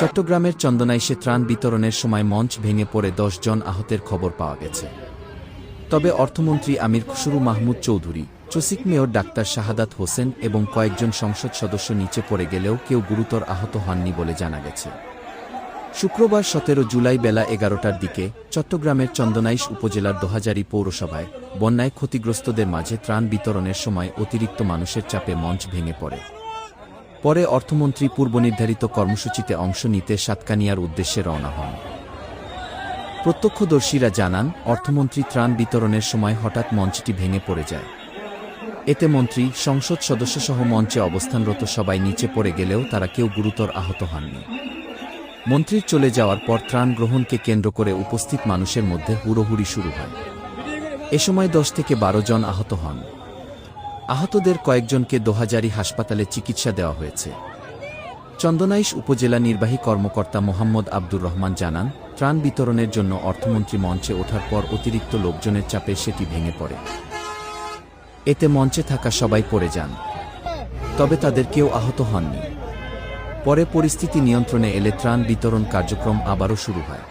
চট্টগ্রামের চন্দনাইশে ত্রাণ বিতরণের সময় মঞ্চ ভেঙে পড়ে ১০ জন আহতের খবর পাওয়া গেছে। তবে অর্থমন্ত্রী আমির খুসরু মাহমুদ চৌধুরী, চসিক মেয়র ডাক্তার শাহাদাত হোসেন এবং কয়েকজন সংসদ সদস্য নিচে পড়ে গেলেও কেউ গুরুতর আহত হননি বলে জানা গেছে। শুক্রবার ১৭ জুলাই বেলা ১১টার দিকে চট্টগ্রামের চন্দনাইশ উপজেলার দোহাজারী পৌরসভায় বন্যায় ক্ষতিগ্রস্তদের মাঝে ত্রাণ বিতরণের সময় অতিরিক্ত মানুষের চাপে মঞ্চ ভেঙে পড়ে। পরে অর্থমন্ত্রী পূর্বনির্ধারিত কর্মসূচিতে অংশ নিতে সাতকানিয়ার উদ্দেশ্যে রওনা হন। প্রত্যক্ষদর্শীরা জানান, অর্থমন্ত্রী ত্রাণ বিতরণের সময় হঠাৎ মঞ্চটি ভেঙে পড়ে যায়। এতে মন্ত্রী, সংসদ সদস্যসহ মঞ্চে অবস্থানরত সবাই নিচে পড়ে গেলেও তারা কেউ গুরুতর আহত হননি। মন্ত্রীর চলে যাওয়ার পর ত্রাণ গ্রহণকে কেন্দ্র করে উপস্থিত মানুষের মধ্যে হুড়োহুড়ি শুরু হয়। এ সময় ১০ থেকে ১২ জন আহত হন। আহতদের কয়েকজনকে দোহাজারী হাসপাতালে চিকিৎসা দেওয়া হয়েছে। চন্দনাইশ উপজেলা নির্বাহী কর্মকর্তা মোহাম্মদ আব্দুর রহমান জানান, ত্রাণ বিতরণের জন্য অর্থমন্ত্রী মঞ্চে ওঠার পর অতিরিক্ত লোকজনের চাপে সেটি ভেঙে পড়ে। এতে মঞ্চে থাকা সবাই পড়ে যান, তবে তাদের কেউ আহত হননি। পরে পরিস্থিতি নিয়ন্ত্রণে এলে ত্রাণ বিতরণ কার্যক্রম আবারও শুরু হয়।